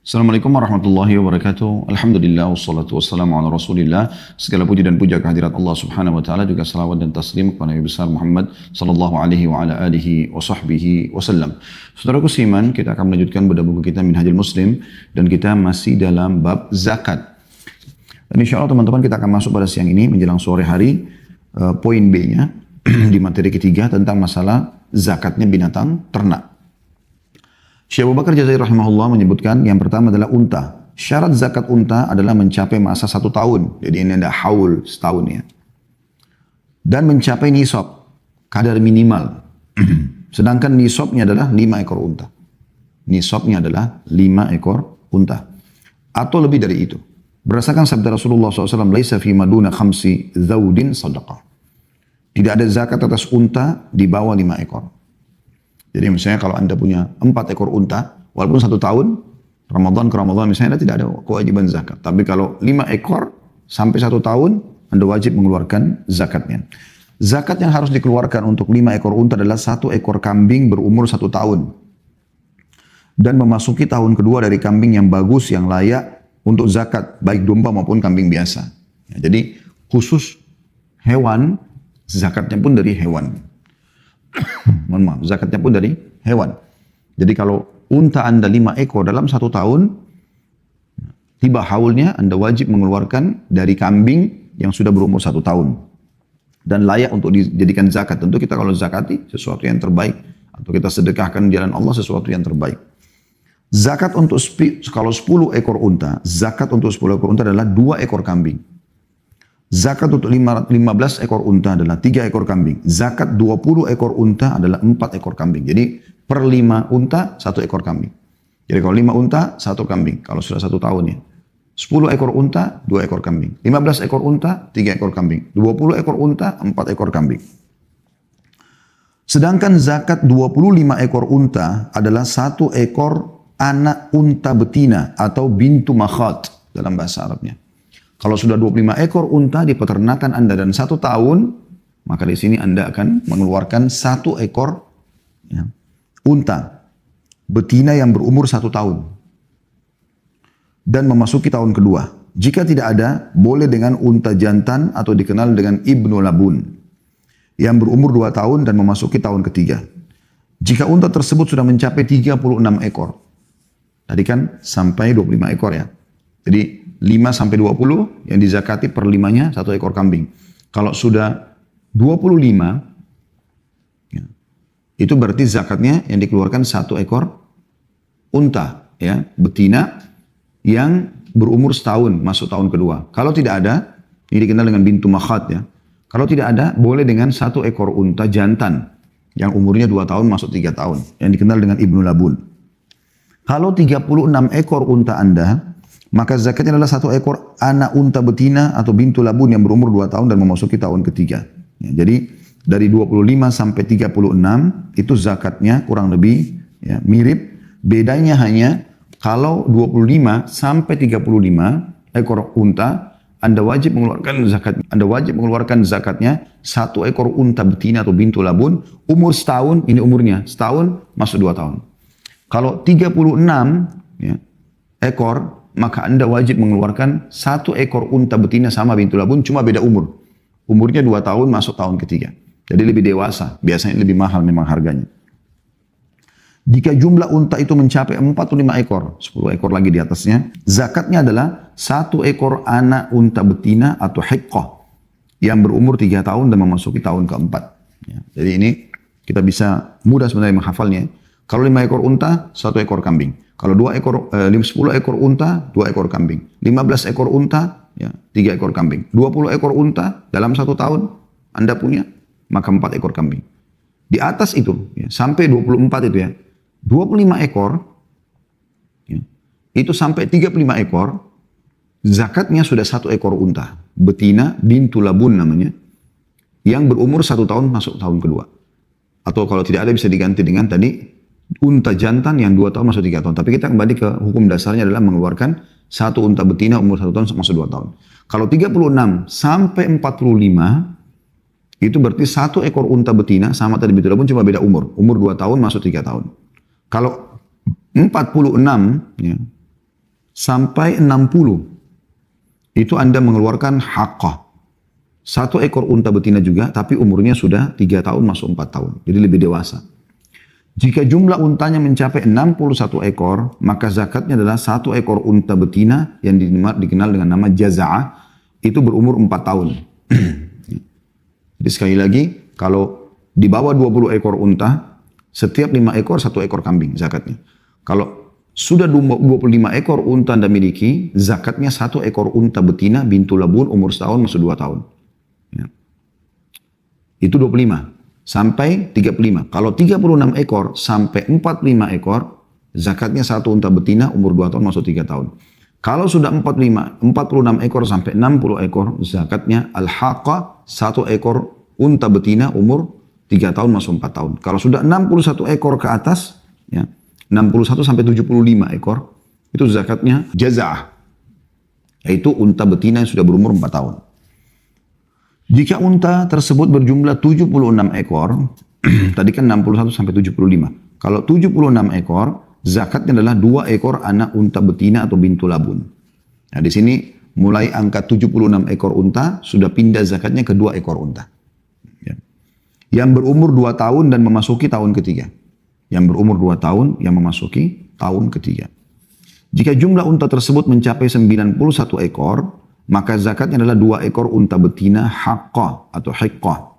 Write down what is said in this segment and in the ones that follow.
Assalamualaikum warahmatullahi wabarakatuh. Alhamdulillah wassalatu wassalamu ala Rasulillah. Segala puji dan puja kehadirat Allah Subhanahu wa taala, juga salawat dan taslim kepada Nabi besar Muhammad sallallahu alaihi wa ala alihi wa sahbihi wasallam. Saudaraku seiman, kita akan melanjutkan pada buku kita Minhajul Muslim dan kita masih dalam bab zakat. Dan insyaallah teman-teman, kita akan masuk pada siang ini menjelang sore hari poin B-nya di materi ketiga tentang masalah zakatnya binatang ternak. Syekh Abu Bakar Jazair rahimahullah menyebutkan yang pertama adalah unta. Syarat zakat unta adalah mencapai masa 1 tahun. Jadi ini ada haul setahun ya. Dan mencapai nisab, kadar minimal. Sedangkan nisabnya adalah 5 ekor unta. Nisabnya adalah 5 ekor unta. Atau lebih dari itu. Berdasarkan sabda Rasulullah SAW, Laisa fi maduna khamsi zawdin sadaqah. Tidak ada zakat atas unta di bawah 5 ekor. Jadi misalnya kalau Anda punya 4 ekor unta, walaupun 1 tahun, Ramadan ke Ramadan misalnya Anda tidak ada kewajiban zakat. Tapi kalau 5 ekor sampai 1 tahun, Anda wajib mengeluarkan zakatnya. Zakat yang harus dikeluarkan untuk 5 ekor unta adalah 1 ekor kambing berumur 1 tahun. Dan memasuki tahun kedua dari kambing yang bagus, yang layak untuk zakat, baik domba maupun kambing biasa. Ya, jadi khusus hewan, zakatnya pun dari hewan. Mohon maaf, zakatnya pun dari hewan. Jadi kalau unta Anda 5 ekor dalam 1 tahun, tiba haulnya Anda wajib mengeluarkan dari kambing yang sudah berumur 1 tahun. Dan layak untuk dijadikan zakat. Tentu kita kalau zakati sesuatu yang terbaik. Atau kita sedekahkan di jalan Allah sesuatu yang terbaik. Zakat untuk kalau 10 ekor unta, zakat untuk 10 ekor unta adalah 2 ekor kambing. Zakat untuk 15 ekor unta adalah 3 ekor kambing. Zakat 20 ekor unta adalah 4 ekor kambing. Jadi per 5 unta 1 ekor kambing. Jadi kalau 5 unta 1 kambing. Kalau sudah 1 tahun ya. 10 ekor unta 2 ekor kambing. 15 ekor unta 3 ekor kambing. 20 ekor unta 4 ekor kambing. Sedangkan zakat 25 ekor unta adalah 1 ekor anak unta betina atau bintu makhat dalam bahasa Arabnya. Kalau sudah 25 ekor unta di peternakan Anda dan 1 tahun, maka di sini Anda akan mengeluarkan 1 ekor ya, unta betina yang berumur 1 tahun dan memasuki tahun kedua. Jika tidak ada, boleh dengan unta jantan atau dikenal dengan ibnu labun yang berumur 2 tahun dan memasuki tahun ketiga. Jika unta tersebut sudah mencapai 36 ekor, tadi kan sampai 25 ekor ya. Jadi 5 sampai 20 yang dizakati per 5-nya 1 ekor kambing. Kalau sudah 25, ya, itu berarti zakatnya yang dikeluarkan 1 ekor unta, ya, betina yang berumur setahun masuk tahun kedua. Kalau tidak ada, ini dikenal dengan bintu makhat ya. Kalau tidak ada, boleh dengan 1 ekor unta jantan yang umurnya 2 tahun masuk 3 tahun, yang dikenal dengan ibnu labun. Kalau 36 ekor unta Anda, maka zakatnya adalah 1 ekor anak unta betina atau bintu labun yang berumur 2 tahun dan memasuki tahun ketiga. Ya, jadi dari 25 sampai 36 itu zakatnya kurang lebih ya, mirip. Bedanya hanya kalau 25 sampai 35 ekor unta, Anda wajib mengeluarkan zakat. Anda wajib mengeluarkan zakatnya 1 ekor unta betina atau bintu labun umur setahun, ini umurnya setahun masuk 2 tahun. Kalau 36 ya, ekor, maka Anda wajib mengeluarkan 1 ekor unta betina sama bintu labun, cuma beda umur. Umurnya 2 tahun masuk tahun ketiga. Jadi lebih dewasa, biasanya lebih mahal memang harganya. Jika jumlah unta itu mencapai 45 ekor, 10 ekor lagi di atasnya, zakatnya adalah 1 ekor anak unta betina atau hiqqah yang berumur 3 tahun dan memasuki tahun keempat. Ya, jadi ini kita bisa mudah sebenarnya menghafalnya. Kalau 5 ekor unta, 1 ekor kambing. Kalau 10 ekor unta, 2 ekor kambing. 15 ekor unta, ya, 3 ekor kambing. 20 ekor unta dalam 1 tahun Anda punya, maka 4 ekor kambing. Di atas itu, ya, sampai 24 itu ya, 25 ekor, ya, itu sampai 35 ekor, zakatnya sudah 1 ekor unta. Betina, bintu labun namanya, yang berumur 1 tahun masuk tahun kedua. Atau kalau tidak ada bisa diganti dengan tadi, unta jantan yang 2 tahun masuk 3 tahun. Tapi kita kembali ke hukum dasarnya adalah mengeluarkan 1 unta betina umur 1 tahun masuk 2 tahun. Kalau 36 sampai 45, itu berarti 1 ekor unta betina sama tadi bintu labun cuma beda umur. Umur 2 tahun masuk 3 tahun. Kalau 46 ya, sampai 60, itu Anda mengeluarkan haqqah. 1 ekor unta betina juga, tapi umurnya sudah 3 tahun masuk 4 tahun. Jadi lebih dewasa. Jika jumlah untanya mencapai 61 ekor, maka zakatnya adalah 1 ekor unta betina yang dikenal dengan nama jaza'ah, itu berumur 4 tahun. Jadi sekali lagi, kalau di bawah 20 ekor unta, setiap 5 ekor 1 ekor kambing zakatnya. Kalau sudah 25 ekor unta Anda miliki, zakatnya 1 ekor unta betina bintu labun umur setahun masuk 2 tahun. Ya. Itu 25 sampai 35. Kalau 36 ekor sampai 45 ekor, zakatnya 1 unta betina umur 2 tahun masuk 3 tahun. Kalau sudah 46 ekor sampai 60 ekor, zakatnya al-haqqah 1 ekor unta betina umur 3 tahun masuk 4 tahun. Kalau sudah 61 ekor ke atas, ya, 61 sampai 75 ekor, itu zakatnya jaza'ah, yaitu unta betina yang sudah berumur 4 tahun. Jika unta tersebut berjumlah 76 ekor, tadi kan 61 sampai 75. Kalau 76 ekor, zakatnya adalah 2 ekor anak unta betina atau bintu labun. Nah, di sini mulai angka 76 ekor unta sudah pindah zakatnya ke 2 ekor unta. Ya. Yang berumur 2 tahun dan memasuki tahun ketiga. Yang berumur 2 tahun yang memasuki tahun ketiga. Jika jumlah unta tersebut mencapai 91 ekor, maka zakatnya adalah 2 ekor unta betina haqqah atau hiqqah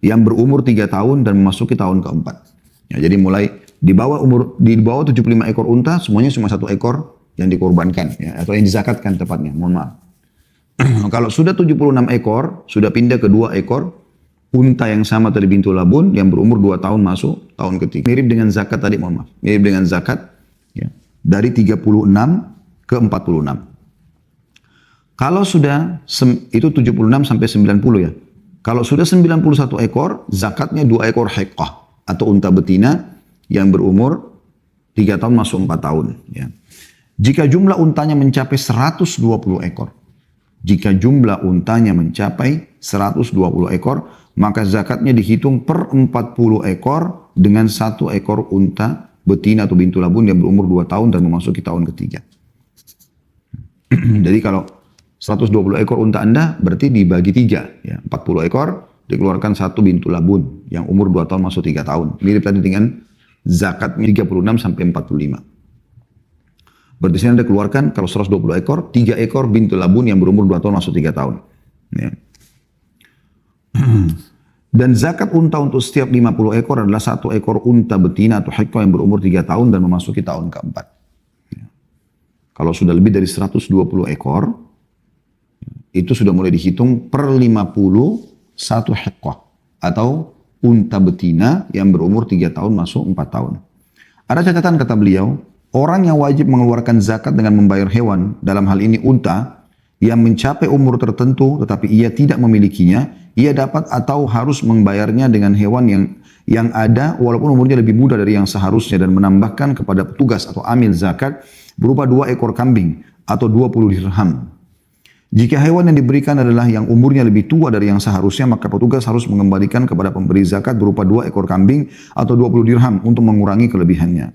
yang berumur 3 tahun dan memasuki tahun keempat. Ya, jadi mulai di bawah 75 ekor unta semuanya cuma 1 ekor yang dikorbankan, ya, atau yang dizakatkan tepatnya. Mohon maaf. Kalau sudah 76 ekor sudah pindah ke 2 ekor unta yang sama tadi bintu labun yang berumur 2 tahun masuk tahun ketiga. Mirip dengan zakat tadi, mohon maaf. Mirip dengan zakat, ya, dari 36 ke 46. Kalau sudah, itu 76 sampai 90 ya. Kalau sudah 91 ekor, zakatnya 2 ekor hiqqah atau unta betina yang berumur 3 tahun masuk 4 tahun. Ya. Jika jumlah untanya mencapai 120 ekor, jika jumlah untanya mencapai 120 ekor, maka zakatnya dihitung per 40 ekor dengan 1 ekor unta betina atau bintu labun yang berumur 2 tahun dan memasuki tahun ketiga. Jadi kalau 120 ekor unta Anda berarti dibagi 3, ya. 40 ekor dikeluarkan 1 bintu labun yang umur 2 tahun masuk 3 tahun. Mirip tadi dengan zakatnya 36 sampai 45. Berarti sini Anda keluarkan kalau 120 ekor, 3 ekor bintu labun yang berumur 2 tahun masuk 3 tahun. Ya. Dan zakat unta untuk setiap 50 ekor adalah 1 ekor unta betina atau hiqqah yang berumur 3 tahun dan memasuki tahun keempat. Ya. Kalau sudah lebih dari 120 ekor, itu sudah mulai dihitung per 50 1 hiqqah atau unta betina yang berumur 3 tahun masuk 4 tahun. Ada catatan kata beliau, orang yang wajib mengeluarkan zakat dengan membayar hewan, dalam hal ini unta, yang mencapai umur tertentu tetapi ia tidak memilikinya, ia dapat atau harus membayarnya dengan hewan yang ada walaupun umurnya lebih muda dari yang seharusnya dan menambahkan kepada petugas atau amil zakat berupa 2 ekor kambing atau 20 dirham. Jika hewan yang diberikan adalah yang umurnya lebih tua dari yang seharusnya, maka petugas harus mengembalikan kepada pemberi zakat berupa 2 ekor kambing atau 20 dirham untuk mengurangi kelebihannya.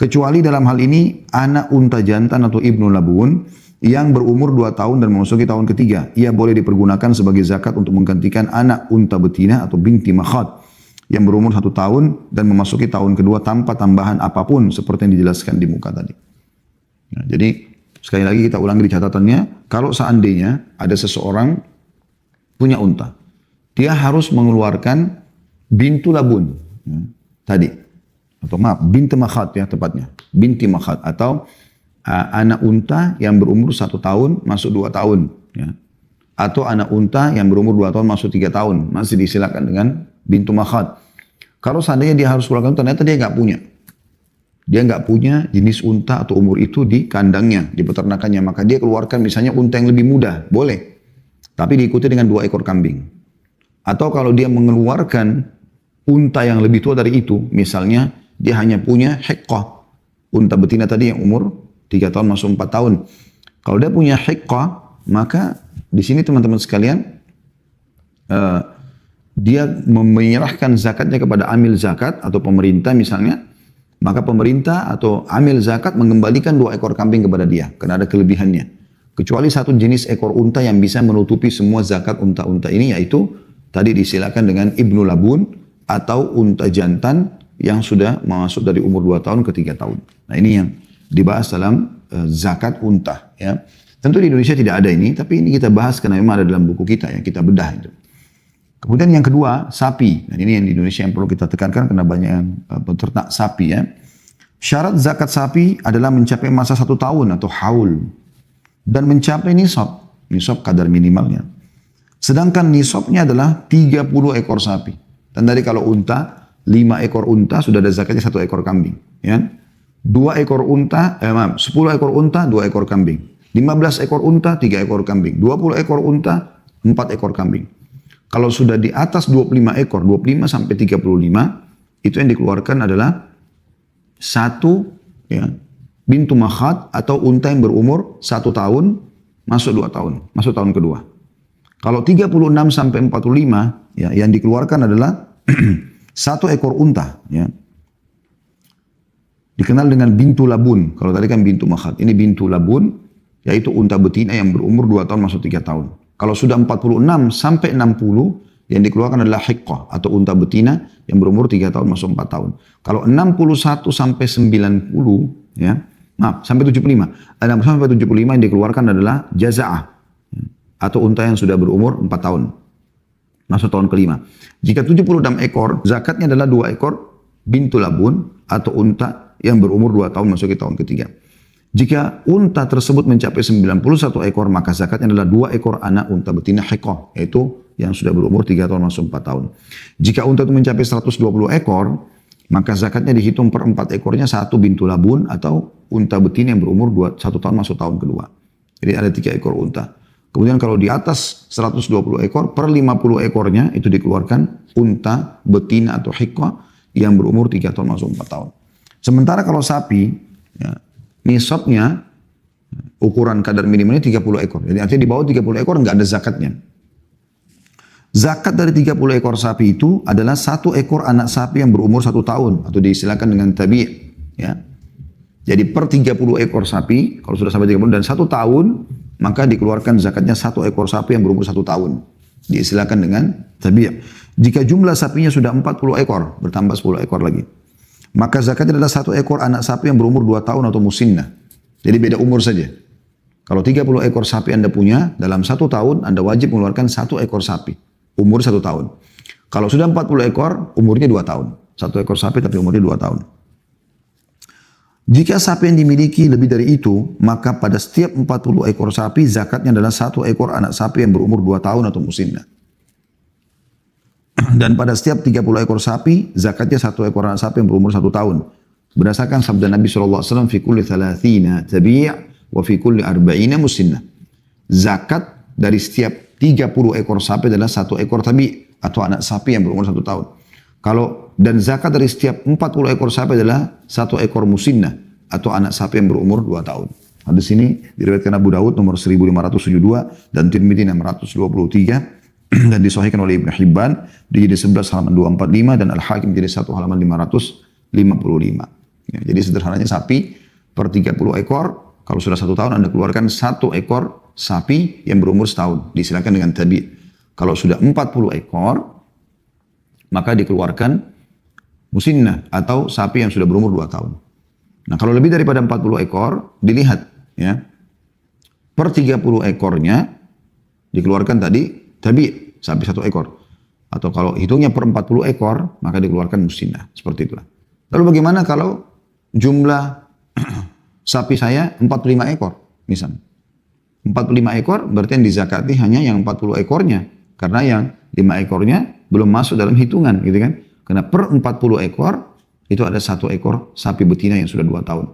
Kecuali dalam hal ini, anak unta jantan atau ibnu labun yang berumur 2 tahun dan memasuki tahun ketiga. Ia boleh dipergunakan sebagai zakat untuk menggantikan anak unta betina atau binti makhat yang berumur 1 tahun dan memasuki tahun kedua tanpa tambahan apapun seperti yang dijelaskan di muka tadi. Nah, jadi sekali lagi kita ulangi di catatannya, kalau seandainya ada seseorang punya unta, dia harus mengeluarkan bintu labun, ya, tadi, atau maaf, binti makhat ya tepatnya, binti makhat atau anak unta yang berumur 1 tahun masuk 2 tahun, ya, atau anak unta yang berumur 2 tahun masuk 3 tahun, masih disilakan dengan bintu makhat. Kalau seandainya dia harus keluarkan, ternyata dia nggak punya. Dia nggak punya jenis unta atau umur itu di kandangnya, di peternakannya. Maka dia keluarkan misalnya unta yang lebih muda, boleh. Tapi diikuti dengan 2 ekor kambing. Atau kalau dia mengeluarkan unta yang lebih tua dari itu, misalnya dia hanya punya hiqqah, unta betina tadi yang umur 3 tahun masuk 4 tahun. Kalau dia punya hiqqah, maka di sini teman-teman sekalian, dia menyerahkan zakatnya kepada amil zakat atau pemerintah misalnya, maka pemerintah atau amil zakat mengembalikan 2 ekor kambing kepada dia, karena ada kelebihannya. Kecuali satu jenis ekor unta yang bisa menutupi semua zakat unta-unta ini, yaitu tadi disilakan dengan ibnu labun atau unta jantan yang sudah masuk dari umur 2 tahun ke 3 tahun. Nah ini yang dibahas dalam zakat unta. Ya. Tentu di Indonesia tidak ada ini, tapi ini kita bahas karena memang ada dalam buku kita yang kita bedah itu. Kemudian yang kedua, sapi. Dan ini yang di Indonesia yang perlu kita tekankan karena banyak yang peternak sapi ya. Syarat zakat sapi adalah mencapai masa 1 tahun atau haul. Dan mencapai nisab. Nisab kadar minimalnya. Sedangkan nisabnya adalah 30 ekor sapi. Dan dari kalau unta, 5 ekor unta sudah ada zakatnya 1 ekor kambing. Ya. 10 ekor unta, 10 ekor unta, 2 ekor kambing. 15 ekor unta, 3 ekor kambing. 20 ekor unta, 4 ekor kambing. Kalau sudah di atas 25 ekor, 25 sampai 35, itu yang dikeluarkan adalah 1 ya, bintu makhat atau unta yang berumur 1 tahun, masuk 2 tahun, masuk tahun kedua. Kalau 36 sampai 45, ya, yang dikeluarkan adalah 1 ekor unta. Ya. Dikenal dengan bintu labun. Kalau tadi kan bintu makhat. Ini bintu labun, yaitu unta betina yang berumur 2 tahun masuk 3 tahun. Kalau sudah 46 sampai 60, yang dikeluarkan adalah hiqqah atau unta betina yang berumur 3 tahun masuk 4 tahun. Kalau 61 sampai 90, ya, maaf, sampai 75. 60 sampai 75 yang dikeluarkan adalah jaza'ah atau unta yang sudah berumur 4 tahun. Masuk tahun kelima. Jika 76 ekor, zakatnya adalah 2 ekor bintu labun atau unta yang berumur 2 tahun masuk ke tahun ketiga. Jika unta tersebut mencapai 91 ekor, maka zakatnya adalah 2 ekor anak unta betina hiqqah, yaitu yang sudah berumur 3 tahun masuk 4 tahun. Jika unta itu mencapai 120 ekor, maka zakatnya dihitung per 4 ekornya 1 bintu labun atau unta betina yang berumur 1 tahun masuk tahun kedua. Jadi ada 3 ekor unta. Kemudian kalau di atas 120 ekor, per 50 ekornya itu dikeluarkan unta betina atau hiqqah yang berumur 3 tahun masuk 4 tahun. Sementara kalau sapi, ya, nisabnya ukuran kadar minimalnya 30 ekor. Jadi artinya di bawah 30 ekor nggak ada zakatnya. Zakat dari 30 ekor sapi itu adalah 1 ekor anak sapi yang berumur 1 tahun atau diistilahkan dengan tabi'. Ya. Jadi per 30 ekor sapi, kalau sudah sampai 30 dan 1 tahun, maka dikeluarkan zakatnya 1 ekor sapi yang berumur 1 tahun. Diistilahkan dengan tabi'. Jika jumlah sapinya sudah 40 ekor, bertambah 10 ekor lagi. Maka zakatnya adalah 1 ekor anak sapi yang berumur 2 tahun atau musinnah. Jadi beda umur saja. Kalau 30 ekor sapi Anda punya, dalam 1 tahun Anda wajib mengeluarkan 1 ekor sapi. Umur 1 tahun. Kalau sudah 40 ekor, umurnya 2 tahun. 1 ekor sapi tapi umurnya 2 tahun. Jika sapi yang dimiliki lebih dari itu, maka pada setiap 40 ekor sapi, zakatnya adalah 1 ekor anak sapi yang berumur 2 tahun atau musinnah. Dan pada setiap 30 ekor sapi, zakatnya 1 ekor anak sapi yang berumur 1 tahun. Berdasarkan sabda Nabi SAW, fi kulli 30 tabi' wa fi kulli 40 musinnah. Zakat dari setiap 30 ekor sapi adalah 1 ekor tabi' atau anak sapi yang berumur 1 tahun. Dan zakat dari setiap 40 ekor sapi adalah 1 ekor musinnah atau anak sapi yang berumur 2 tahun. Hadis ini diriwayatkan Abu Dawud nomor 1572 dan Tirmidzi 623. Dan disahihkan oleh Ibn Hibban di jilid 11 halaman 245 dan Al-Hakim jilid 1 halaman 555. Ya, jadi sederhananya sapi per 30 ekor, kalau sudah 1 tahun Anda keluarkan 1 ekor sapi yang berumur setahun. Disilakan dengan tabi'. Kalau sudah 40 ekor, maka dikeluarkan musinnah atau sapi yang sudah berumur 2 tahun. Nah kalau lebih daripada 40 ekor, dilihat ya. Per 30 ekornya dikeluarkan tadi tabi', sapi 1 ekor. Atau kalau hitungnya per 40 ekor, maka dikeluarkan musinnah. Seperti itulah. Lalu bagaimana kalau jumlah sapi saya 45 ekor, misalnya. 45 ekor berarti yang dizakati hanya yang 40 ekornya. Karena yang 5 ekornya belum masuk dalam hitungan, gitu kan. Karena per 40 ekor, itu ada 1 ekor sapi betina yang sudah 2 tahun.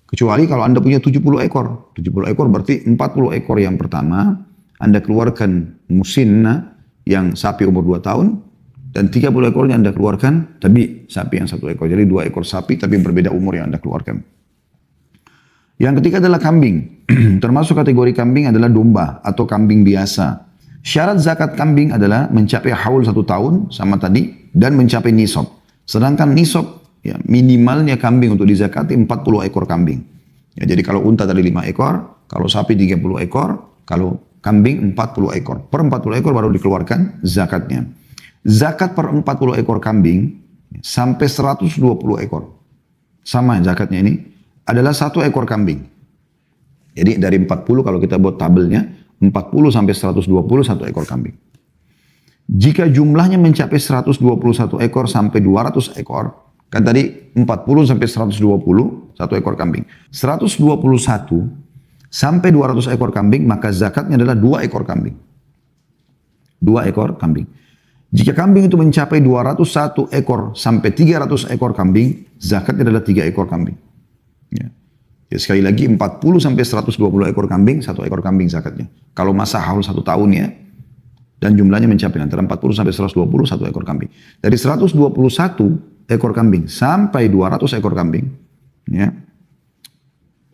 Kecuali kalau Anda punya 70 ekor. 70 ekor berarti 40 ekor yang pertama, Anda keluarkan musinnah yang sapi umur 2 tahun, dan 30 ekornya Anda keluarkan tabi' sapi yang 1 ekor. Jadi 2 ekor sapi tapi berbeda umur yang Anda keluarkan. Yang ketiga adalah kambing. Termasuk kategori kambing adalah domba atau kambing biasa. Syarat zakat kambing adalah mencapai haul 1 tahun sama tadi dan mencapai nisab. Sedangkan nisab Ya, minimalnya kambing untuk dizakati 40 ekor kambing. Ya, jadi kalau unta tadi 5 ekor, kalau sapi 30 ekor, kalau kambing 40 ekor. Per 40 ekor baru dikeluarkan zakatnya. Zakat per 40 ekor kambing sampai 120 ekor. Sama zakatnya ini adalah 1 ekor kambing. Jadi dari 40 kalau kita buat tabelnya, 40 sampai 120 1 ekor kambing. Jika jumlahnya mencapai 121 ekor sampai 200 ekor, kan tadi 40 sampai 120 1 ekor kambing. 121 sampai 200 ekor kambing, maka zakatnya adalah 2 ekor kambing. 2 ekor kambing. Jika kambing itu mencapai 201 ekor sampai 300 ekor kambing, zakatnya adalah 3 ekor kambing. Ya. Ya, sekali lagi 40 sampai 120 ekor kambing, 1 ekor kambing zakatnya. Kalau masa haul 1 tahun ya, dan jumlahnya mencapai antara 40 sampai 120, 1 ekor kambing. Dari 121 ekor kambing sampai 200 ekor kambing, ya,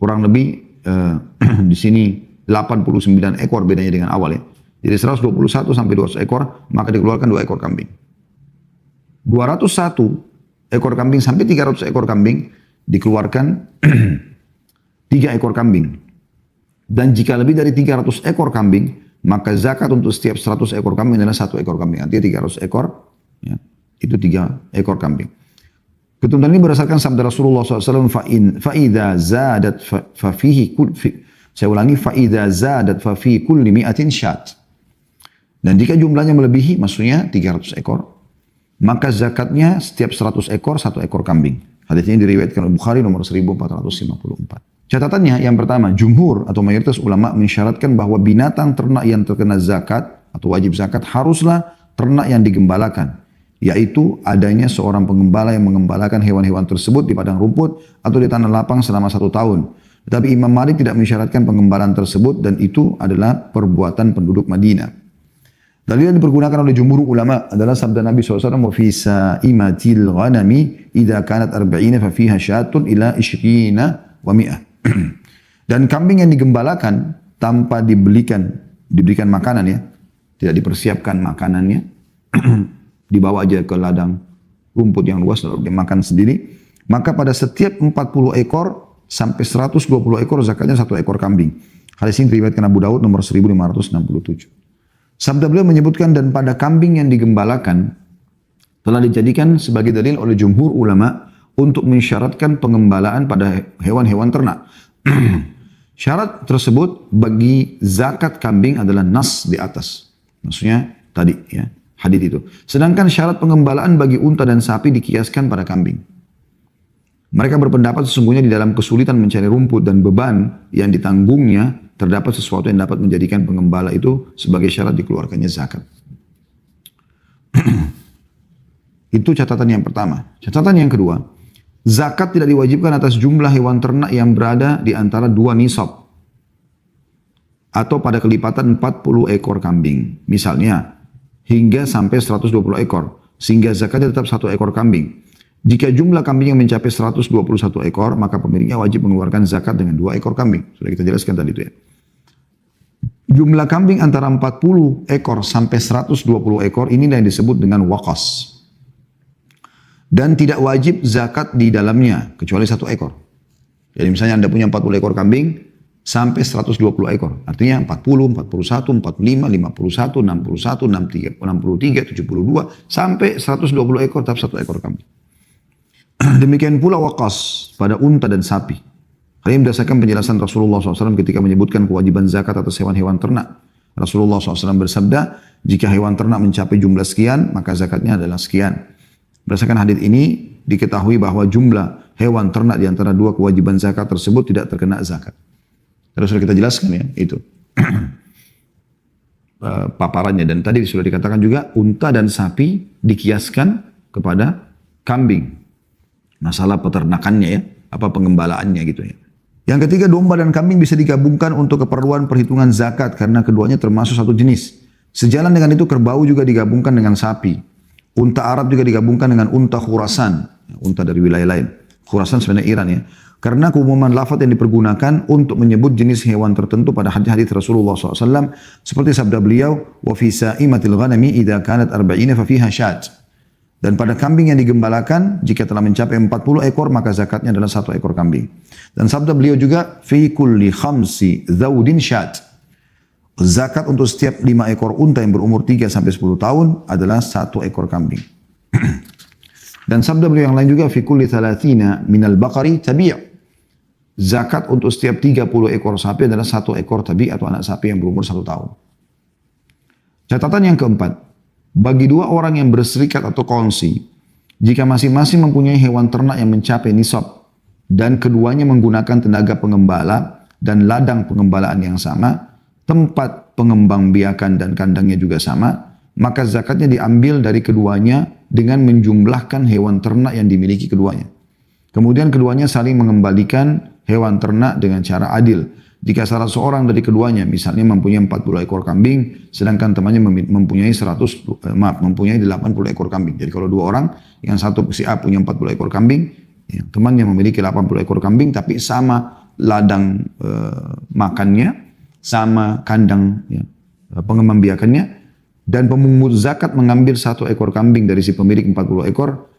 kurang lebih di sini 89 ekor bedanya dengan awal ya. Jadi 121 sampai 200 ekor, maka dikeluarkan 2 ekor kambing. 201 ekor kambing sampai 300 ekor kambing, dikeluarkan 3 ekor kambing. Dan jika lebih dari 300 ekor kambing, maka zakat untuk setiap 100 ekor kambing adalah 1 ekor kambing. Artinya 300 ekor, ya, itu 3 ekor kambing. Ketentuan ini berdasarkan sabda Rasulullah SAW, فَإِذَا زَادَتْ فَفِيهِ saya ulangi, فَإِذَا زَادَتْ فَفِي كُلِّ مِئَةٍ شَاتٍ. Dan jika jumlahnya melebihi, maksudnya 300 ekor, maka zakatnya setiap 100 ekor, 1 ekor kambing. Hadis ini diriwayatkan oleh Bukhari nomor 1454. Catatannya yang pertama, jumhur atau mayoritas ulama mensyaratkan bahwa binatang ternak yang terkena zakat atau wajib zakat haruslah ternak yang digembalakan, yaitu adanya seorang pengembala yang mengembalakan hewan-hewan tersebut di padang rumput atau di tanah lapang selama 1 tahun. Tetapi Imam Malik tidak mensyaratkan pengembalaan tersebut dan itu adalah perbuatan penduduk Madinah. Dalil yang dipergunakan oleh jumhur ulama adalah sabda Nabi SAW, wa fi sa'imatil ghanami idza kanat arba'ina fa fiha syatun ila isyrina wa mi'ah. Dan kambing yang digembalakan tanpa diberikan makanan ya, tidak dipersiapkan makanannya, dibawa aja ke ladang rumput yang luas lalu dia makan sendiri, maka pada setiap 40 ekor sampai 120 ekor zakatnya 1 ekor kambing. Hadis ini diriwayatkan Abu Daud nomor 1567. Sabda beliau menyebutkan, dan pada kambing yang digembalakan telah dijadikan sebagai dalil oleh jumhur ulama untuk mensyaratkan pengembalaan pada hewan-hewan ternak. Syarat tersebut bagi zakat kambing adalah nas di atas. Maksudnya tadi ya, hadits itu. Sedangkan syarat pengembalaan bagi unta dan sapi dikiaskan pada kambing. Mereka berpendapat sesungguhnya di dalam kesulitan mencari rumput dan beban yang ditanggungnya terdapat sesuatu yang dapat menjadikan pengembala itu sebagai syarat dikeluarkannya zakat. Itu catatan yang pertama. Catatan yang kedua, zakat tidak diwajibkan atas jumlah hewan ternak yang berada di antara 2 nisab atau pada kelipatan 40 ekor kambing. Misalnya, hingga sampai 120 ekor, sehingga zakatnya tetap 1 ekor kambing. Jika jumlah kambing yang mencapai 121 ekor, maka pemiliknya wajib mengeluarkan zakat dengan 2 ekor kambing. Sudah kita jelaskan tadi itu ya. Jumlah kambing antara 40 ekor sampai 120 ekor inilah yang disebut dengan waqas. Dan tidak wajib zakat di dalamnya kecuali 1 ekor. Jadi misalnya Anda punya 40 ekor kambing sampai 120 ekor. Artinya 40, 41, 45, 51, 61, 63, 72 sampai 120 ekor tetap 1 ekor kambing. Demikian pula waqas pada unta dan sapi. Hal ini berdasarkan penjelasan Rasulullah SAW ketika menyebutkan kewajiban zakat atas hewan-hewan ternak. Rasulullah SAW bersabda, jika hewan ternak mencapai jumlah sekian, maka zakatnya adalah sekian. Berdasarkan hadits ini, diketahui bahwa jumlah hewan ternak di antara 2 kewajiban zakat tersebut tidak terkena zakat. Terus sudah kita jelaskan ya, itu. Paparannya. Dan tadi sudah dikatakan juga, unta dan sapi dikiaskan kepada kambing. Masalah peternakannya ya, apa pengembalaannya gitu ya. Yang ketiga, domba dan kambing bisa digabungkan untuk keperluan perhitungan zakat karena keduanya termasuk satu jenis. Sejalan dengan itu, kerbau juga digabungkan dengan sapi. Unta Arab juga digabungkan dengan unta Khurasan, unta dari wilayah lain. Khurasan sebenarnya Iran ya. Karena keumuman lafaz yang dipergunakan untuk menyebut jenis hewan tertentu pada hadis Rasulullah SAW, seperti sabda beliau, wa fi sa'imatil ghanami idza kanat arba'ina fa fiha syat. Dan pada kambing yang digembalakan, jika telah mencapai 40 ekor, maka zakatnya adalah 1 ekor kambing. Dan sabda beliau juga, fi kulli khamsi zawdin syat. Zakat untuk setiap 5 ekor unta yang berumur 3 sampai 10 tahun adalah 1 ekor kambing. Dan sabda beliau yang lain juga, fi kulli thalathina minal baqari tabi'. Zakat untuk setiap 30 ekor sapi adalah 1 ekor tabi' atau anak sapi yang berumur 1 tahun. Catatan yang keempat, bagi 2 orang yang berserikat atau kongsi, jika masing-masing mempunyai hewan ternak yang mencapai nisab dan keduanya menggunakan tenaga pengembala dan ladang pengembalaan yang sama, tempat pengembang biakan dan kandangnya juga sama, maka zakatnya diambil dari keduanya dengan menjumlahkan hewan ternak yang dimiliki keduanya. Kemudian keduanya saling mengembalikan hewan ternak dengan cara adil. Jika salah seorang dari keduanya misalnya mempunyai 40 ekor kambing, sedangkan temannya mempunyai 80 ekor kambing. Jadi kalau 2 orang, yang satu si A punya 40 ekor kambing, ya, temannya memiliki 80 ekor kambing, tapi sama ladang makannya, sama kandang ya, pengembang biakannya, dan pemungut zakat mengambil 1 ekor kambing dari si pemilik 40 ekor,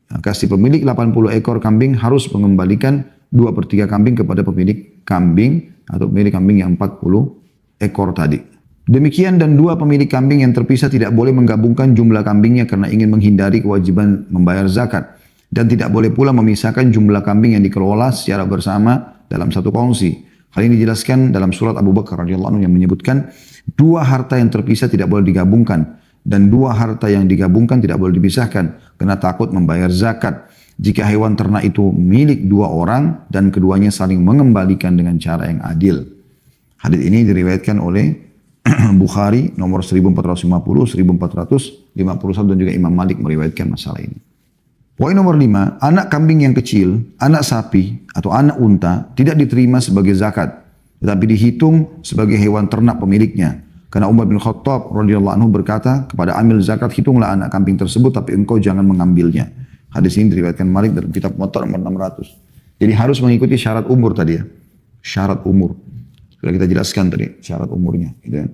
maka si pemilik 80 ekor kambing harus mengembalikan 2/3 kambing kepada pemilik kambing atau pemilik kambing yang 40 ekor tadi. Demikian dan 2 pemilik kambing yang terpisah tidak boleh menggabungkan jumlah kambingnya karena ingin menghindari kewajiban membayar zakat. Dan tidak boleh pula memisahkan jumlah kambing yang dikelola secara bersama dalam satu kongsi. Hal ini dijelaskan dalam surat Abu Bakar radhiyallahu anhu yang menyebutkan 2 harta yang terpisah tidak boleh digabungkan. Dan 2 harta yang digabungkan tidak boleh dipisahkan karena takut membayar zakat. Jika hewan ternak itu milik 2 orang dan keduanya saling mengembalikan dengan cara yang adil. Hadis ini diriwayatkan oleh Bukhari nomor 1450, 1451 dan juga Imam Malik meriwayatkan masalah ini. Poin nomor 5, anak kambing yang kecil, anak sapi atau anak unta tidak diterima sebagai zakat, tetapi dihitung sebagai hewan ternak pemiliknya. Karena Umar bin Khattab radhiyallahu anhu berkata kepada amil zakat, hitunglah anak kambing tersebut tapi engkau jangan mengambilnya. Hadis ini diriwayatkan Malik dalam kitab Muwatta nomor 600. Jadi harus mengikuti syarat umur tadi ya. Syarat umur. Sudah kita jelaskan tadi syarat umurnya. Gitu ya.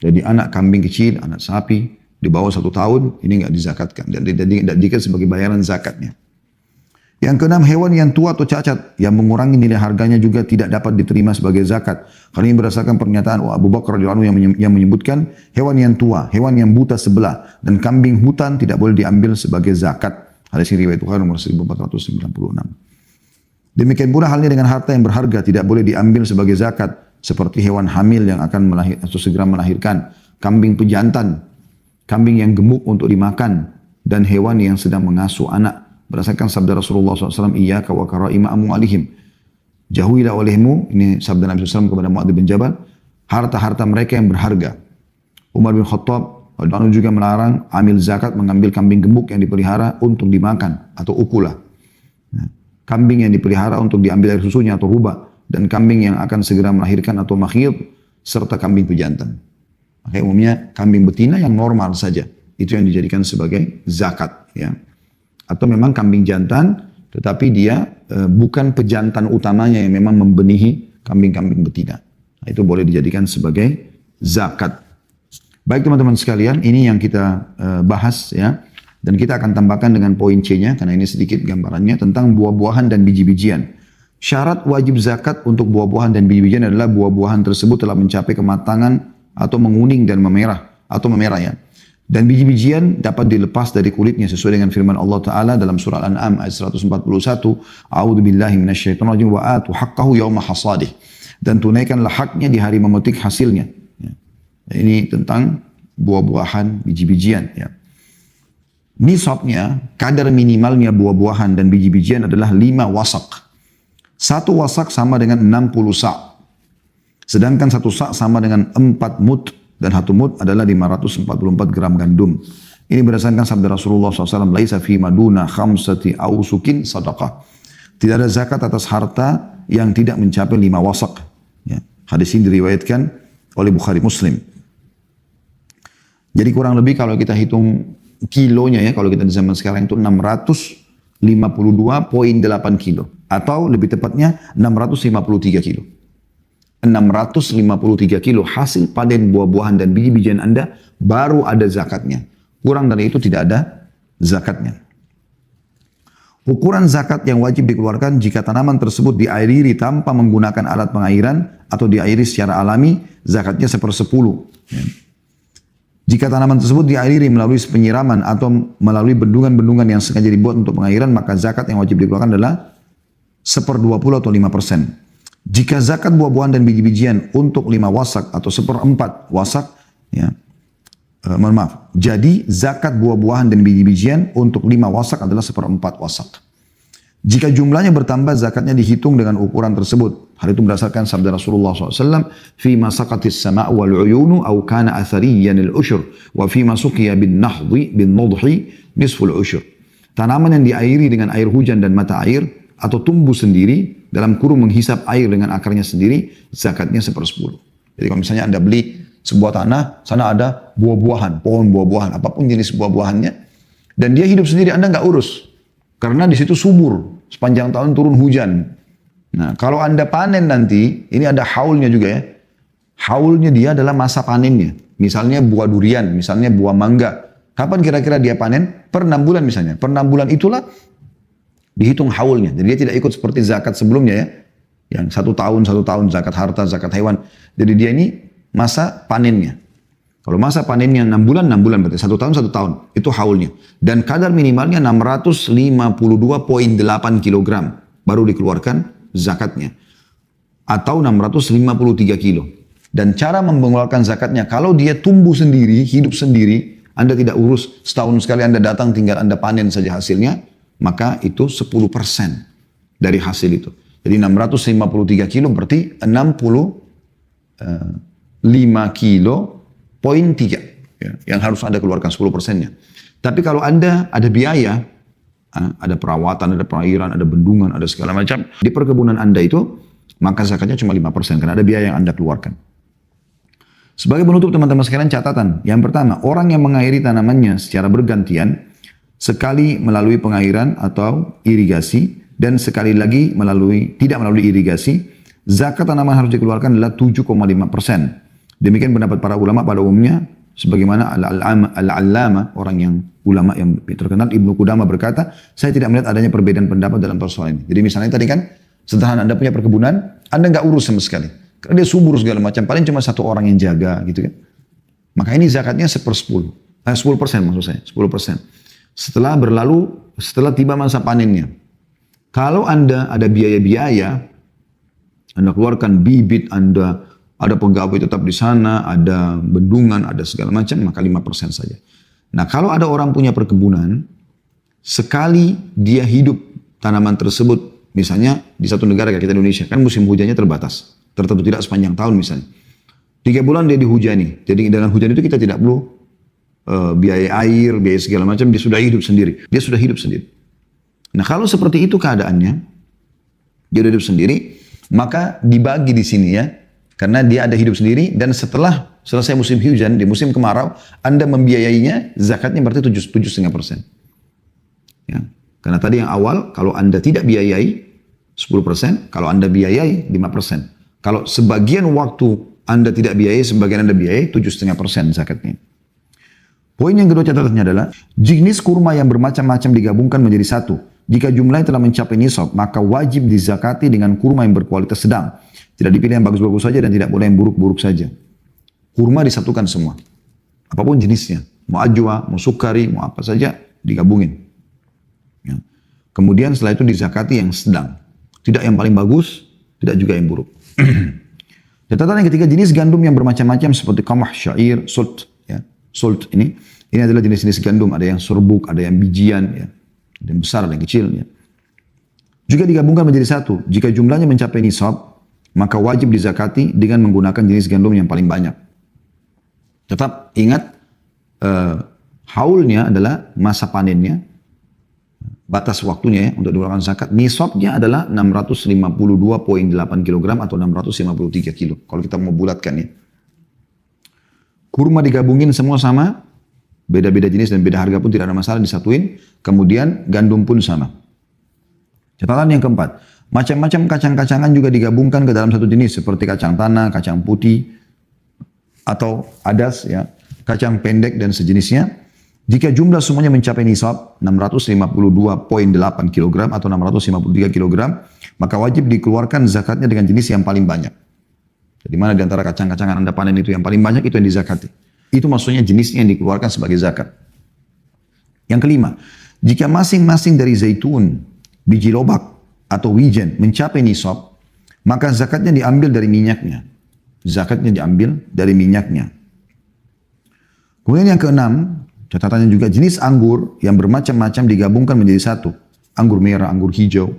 Jadi anak kambing kecil, anak sapi di bawah 1 tahun ini nggak dizakatkan. Dan tidak dikasih sebagai bayaran zakatnya. Yang keenam, hewan yang tua atau cacat yang mengurangi nilai harganya juga tidak dapat diterima sebagai zakat. Karena ini berdasarkan pernyataan Abu Bakar radhiyallahu anhu yang menyebutkan hewan yang tua, hewan yang buta sebelah dan kambing hutan tidak boleh diambil sebagai zakat. Hadis riwayat Bukhari nomor 1496. Demikian pula halnya dengan harta yang berharga tidak boleh diambil sebagai zakat, seperti hewan hamil yang akan melahirkan atau segera melahirkan, kambing pejantan, kambing yang gemuk untuk dimakan, dan hewan yang sedang mengasuh anak. Berdasarkan sabda Rasulullah SAW, iyyaka wa karaima amwalihim. Jauhilah olehmu, ini sabda Nabi SAW kepada Mu'adz bin Jabal, harta-harta mereka yang berharga. Umar bin Khattab juga melarang amil zakat mengambil kambing gemuk yang dipelihara untuk dimakan atau ukulah. Kambing yang dipelihara untuk diambil air susunya atau hubah, dan kambing yang akan segera melahirkan atau makhid, serta kambing pejantan. Makanya umumnya kambing betina yang normal saja, itu yang dijadikan sebagai zakat. Ya. Atau memang kambing jantan, tetapi dia bukan pejantan utamanya yang memang membenihi kambing-kambing betina. Nah, itu boleh dijadikan sebagai zakat. Baik teman-teman sekalian, ini yang kita bahas ya. Dan kita akan tambahkan dengan poin C-nya, karena ini sedikit gambarannya, tentang buah-buahan dan biji-bijian. Syarat wajib zakat untuk buah-buahan dan biji-bijian adalah buah-buahan tersebut telah mencapai kematangan atau menguning dan memerah, atau memerah ya. Dan biji-bijian dapat dilepas dari kulitnya sesuai dengan firman Allah Ta'ala dalam surah Al-An'am ayat 141. A'udhu billahi minasyaitonir rajim wa atu haqqahu yawma hasadih. Dan tunaikanlah haknya di hari memetik hasilnya. Ya. Ini tentang buah-buahan, biji-bijian. Ya. Nisabnya, kadar minimalnya buah-buahan dan biji-bijian adalah 5 wasak. 1 wasak sama dengan 60 sa'. Sedangkan 1 sa' sama dengan 4 mud. Dan 1 mud adalah 544 gram gandum. Ini berdasarkan sabda Rasulullah SAW, laisa fi maduna khamsati ausukin sadaqah. Tidak ada zakat atas harta yang tidak mencapai 5 wasak. Ya. Hadis ini diriwayatkan oleh Bukhari Muslim. Jadi kurang lebih kalau kita hitung kilonya ya, kalau kita di zaman sekarang itu 652,8 kilo. Atau lebih tepatnya 653 kilo. 653 kilo hasil panen buah-buahan dan biji-bijian Anda baru ada zakatnya. kurang dari itu tidak ada zakatnya. Ukuran zakat yang wajib dikeluarkan jika tanaman tersebut diairi tanpa menggunakan alat pengairan atau diairi secara alami, zakatnya 1/10. Ya. Jika tanaman tersebut diairi melalui penyiraman atau melalui bendungan-bendungan yang sengaja dibuat untuk pengairan, maka zakat yang wajib dikeluarkan adalah 1/20 atau 5%. Jika zakat buah-buahan dan biji-bijian untuk 5 wasak atau 1/4 wasak, ya, maaf. Jadi zakat buah-buahan dan biji-bijian untuk 5 wasak adalah 1/4 wasak. Jika jumlahnya bertambah, zakatnya dihitung dengan ukuran tersebut. Hal itu berdasarkan sabda Rasulullah SAW, "Fima saqatis sama' wal uyunu aw kana athariyan al-ushur, wa fima suqiya bin nahdi bin nudhi nisful ushur." Tanaman yang diairi dengan air hujan dan mata air atau tumbuh sendiri dalam kurung menghisap air dengan akarnya sendiri, zakatnya 1/10. Jadi kalau misalnya Anda beli sebuah tanah, sana ada buah-buahan, pohon buah-buahan, apapun jenis buah-buahannya, dan dia hidup sendiri, Anda nggak urus. Karena di situ subur, sepanjang tahun turun hujan. Nah, kalau Anda panen nanti, ini ada haulnya juga ya. Haulnya dia adalah masa panennya. Misalnya buah durian, misalnya buah mangga. Kapan kira-kira dia panen? Per 6 bulan misalnya. Per 6 bulan itulah dihitung haulnya. Jadi dia tidak ikut seperti zakat sebelumnya ya. Yang 1 tahun zakat harta, zakat hewan. Jadi dia ini masa panennya. Kalau masa panennya 6 bulan berarti 1 tahun. Itu haulnya. Dan kadar minimalnya 652,8 kg baru dikeluarkan zakatnya. Atau 653 kilo. Dan cara mengeluarkan zakatnya, kalau dia tumbuh sendiri, hidup sendiri, Anda tidak urus, setahun sekali Anda datang tinggal Anda panen saja hasilnya, maka itu 10% dari hasil itu. Jadi 653 kilo berarti 65 kilo poin 3 ya, yang harus Anda keluarkan 10%-nya. Tapi kalau Anda ada biaya, ada perawatan, ada perairan, ada bendungan, ada segala macam di perkebunan Anda itu, maka zakatnya cuma 5% karena ada biaya yang Anda keluarkan. Sebagai penutup teman-teman sekalian catatan, yang pertama, orang yang mengairi tanamannya secara bergantian, sekali melalui pengairan atau irigasi, dan sekali lagi tidak melalui irigasi, zakat tanaman harus dikeluarkan adalah 7,5%. Demikian pendapat para ulama pada umumnya, sebagaimana al-allama, orang yang ulama yang terkenal, Ibnu Qudamah berkata, saya tidak melihat adanya perbedaan pendapat dalam persoalan ini. Jadi misalnya tadi kan, sederhana Anda punya perkebunan, Anda nggak urus sama sekali. Karena dia subur segala macam, paling cuma 1 orang yang jaga gitu kan. Maka ini zakatnya 10%. 10% maksud saya, 10%. Setelah tiba masa panennya. Kalau Anda ada biaya-biaya, Anda keluarkan bibit, Anda ada pegawai tetap di sana, ada bendungan, ada segala macam, maka 5% saja. Nah, kalau ada orang punya perkebunan, sekali dia hidup tanaman tersebut, misalnya di satu negara kayak kita Indonesia, kan musim hujannya tertentu tidak sepanjang tahun misalnya. 3 bulan dia dihujani, jadi dengan hujan itu kita tidak perlu biaya air, biaya segala macam, dia sudah hidup sendiri. Nah, kalau seperti itu keadaannya, dia hidup sendiri, maka dibagi di sini ya. Karena dia ada hidup sendiri dan setelah selesai musim hujan, di musim kemarau, Anda membiayainya, zakatnya berarti 7,5%. Ya. Karena tadi yang awal, kalau Anda tidak biayai 10%, kalau Anda biayai 5%. Kalau sebagian waktu Anda tidak biayai, sebagian Anda biayai 7,5% zakatnya. Poin yang kedua catatannya adalah, jenis kurma yang bermacam-macam digabungkan menjadi satu. Jika jumlahnya telah mencapai nisab, maka wajib dizakati dengan kurma yang berkualitas sedang. Tidak dipilih yang bagus-bagus saja dan tidak boleh yang buruk-buruk saja. Kurma disatukan semua. Apapun jenisnya. Mau ajwa, mau sukari, mau apa saja digabungin. Ya. Kemudian setelah itu dizakati yang sedang. Tidak yang paling bagus, tidak juga yang buruk. Catatan yang ketiga, jenis gandum yang bermacam-macam seperti qamah, syair, sult. Ya. Sult ini adalah jenis-jenis gandum. Ada yang serbuk, ada yang bijian. Ya. Ada yang besar, ada yang kecil. Ya. Juga digabungkan menjadi satu. Jika jumlahnya mencapai nisab, maka wajib dizakati dengan menggunakan jenis gandum yang paling banyak. Tetap ingat, haulnya adalah masa panennya, batas waktunya ya, untuk dikeluarkan zakat. Nisabnya adalah 652,8 kg atau 653 kilo. Kalau kita mau bulatkan ya. Kurma digabungin semua sama, beda-beda jenis dan beda harga pun tidak ada masalah, disatuin. Kemudian gandum pun sama. Catatan yang keempat, macam-macam kacang-kacangan juga digabungkan ke dalam satu jenis seperti kacang tanah, kacang putih, atau adas, ya, kacang pendek dan sejenisnya. Jika jumlah semuanya mencapai nisab 652,8 kg atau 653 kg, maka wajib dikeluarkan zakatnya dengan jenis yang paling banyak. Jadi mana di antara kacang-kacangan Anda panen itu yang paling banyak, itu yang dizakati. Itu maksudnya jenisnya yang dikeluarkan sebagai zakat. Yang kelima, jika masing-masing dari zaitun, biji lobak, atau wijen mencapai nisab, maka zakatnya diambil dari minyaknya. Zakatnya diambil dari minyaknya. Kemudian yang keenam, catatannya juga jenis anggur yang bermacam-macam digabungkan menjadi satu. Anggur merah, anggur hijau.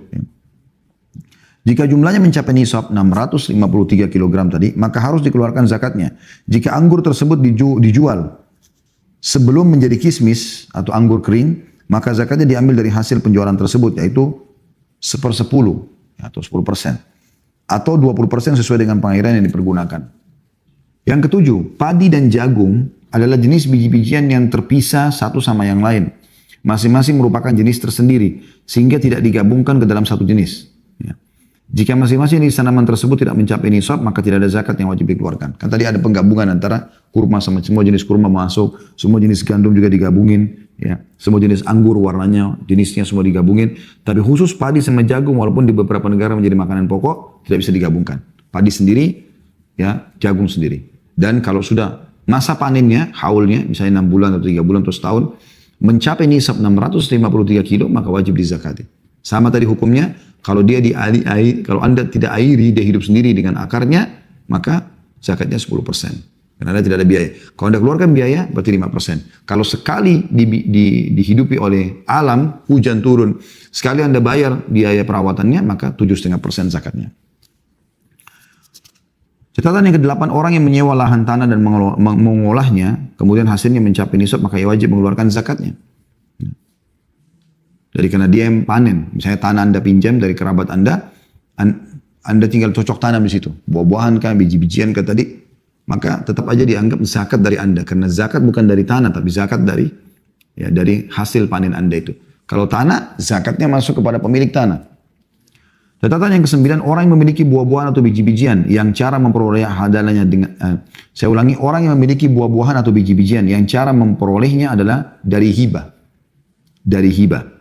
Jika jumlahnya mencapai nisab 653 kg tadi, maka harus dikeluarkan zakatnya. Jika anggur tersebut dijual sebelum menjadi kismis atau anggur kering, maka zakatnya diambil dari hasil penjualan tersebut, yaitu 1/10 atau 10%. Atau 20% sesuai dengan pengairan yang dipergunakan. Yang ketujuh, padi dan jagung adalah jenis biji-bijian yang terpisah satu sama yang lain. Masing-masing merupakan jenis tersendiri, sehingga tidak digabungkan ke dalam satu jenis. Ya. Jika masing-masing jenis tanaman tersebut tidak mencapai nisab, maka tidak ada zakat yang wajib dikeluarkan. Kan tadi ada penggabungan antara kurma sama semua jenis kurma masuk, semua jenis gandum juga digabungin, ya. Semua jenis anggur warnanya, jenisnya semua digabungin. Tapi khusus padi sama jagung, walaupun di beberapa negara menjadi makanan pokok, tidak bisa digabungkan. Padi sendiri, ya, jagung sendiri. Dan kalau sudah masa panennya, haulnya, misalnya 6 bulan atau 3 bulan atau setahun, mencapai nisab 653 kilo, maka wajib dizakati. Sama tadi hukumnya, kalau dia kalau Anda tidak airi, dia hidup sendiri dengan akarnya, maka zakatnya 10%. Karena Anda tidak ada biaya. Kalau Anda keluarkan biaya, berarti 5%. Kalau sekali dihidupi oleh alam, hujan turun, sekali Anda bayar biaya perawatannya, maka 7,5% zakatnya. Catatan yang ke-8, orang yang menyewa lahan tanah dan mengolahnya, kemudian hasilnya mencapai nisab, maka ia wajib mengeluarkan zakatnya. Jadi karena dia yang panen, misalnya tanah Anda pinjam dari kerabat Anda, Anda tinggal cocok tanam di situ, buah-buahan kah, biji-bijian kah tadi, maka tetap aja dianggap zakat dari Anda, karena zakat bukan dari tanah, tapi zakat dari hasil panen Anda itu. Kalau tanah, zakatnya masuk kepada pemilik tanah. Catatan yang ke-9, orang yang memiliki buah-buahan atau biji-bijian yang cara memperoleh hadalanya dengan saya ulangi, orang yang memiliki buah-buahan atau biji-bijian yang cara memperolehnya adalah dari hibah. Dari hibah.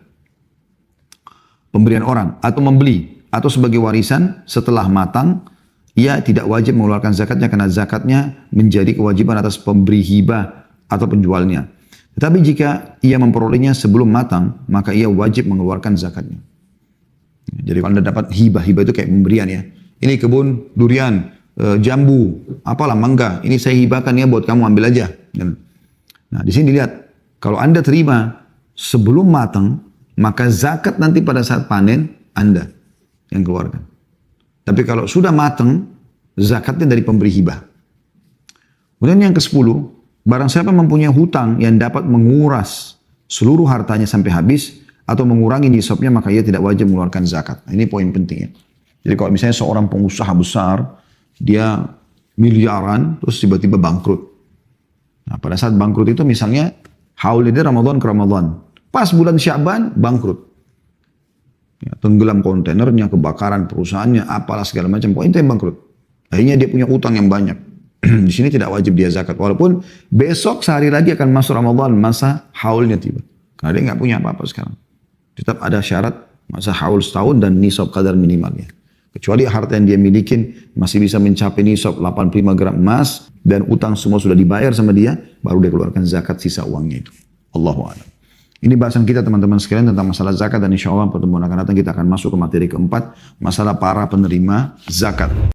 Pemberian orang atau membeli atau sebagai warisan setelah matang, ia tidak wajib mengeluarkan zakatnya karena zakatnya menjadi kewajiban atas pemberi hibah atau penjualnya. Tetapi jika ia memperolehnya sebelum matang, maka ia wajib mengeluarkan zakatnya. Jadi kalau Anda dapat hibah itu kayak pemberian ya. Ini kebun durian, jambu, apalah mangga, ini saya hibahkan ya buat kamu ambil aja. Nah di sini dilihat, kalau Anda terima sebelum matang, maka zakat nanti pada saat panen Anda yang keluarkan. Tapi kalau sudah matang, zakatnya dari pemberi hibah. Kemudian yang ke-10, barang siapa mempunyai hutang yang dapat menguras seluruh hartanya sampai habis atau mengurangi nisabnya, maka ia tidak wajib mengeluarkan zakat. Nah, ini poin penting ya. Jadi kalau misalnya seorang pengusaha besar, dia miliaran, terus tiba-tiba bangkrut. Nah pada saat bangkrut itu misalnya, haul dia Ramadan ke Ramadan. Pas bulan Sya'ban, bangkrut. Ya, tenggelam kontainernya, kebakaran perusahaannya, apalah segala macam. Pokoknya itu yang bangkrut. Akhirnya dia punya utang yang banyak. Di sini tidak wajib dia zakat. Walaupun besok sehari lagi akan masuk Ramadan, masa haulnya tiba. Karena dia nggak punya apa-apa sekarang. Tetap ada syarat masa haul setahun dan nisab kadar minimalnya. Kecuali harta yang dia milikin masih bisa mencapai nisab 85 gram emas dan utang semua sudah dibayar sama dia, baru dia keluarkan zakat sisa uangnya itu. Allahu a'lam. Ini bahasan kita teman-teman sekalian tentang masalah zakat, dan insya Allah pertemuan akan datang kita akan masuk ke materi keempat, masalah para penerima zakat.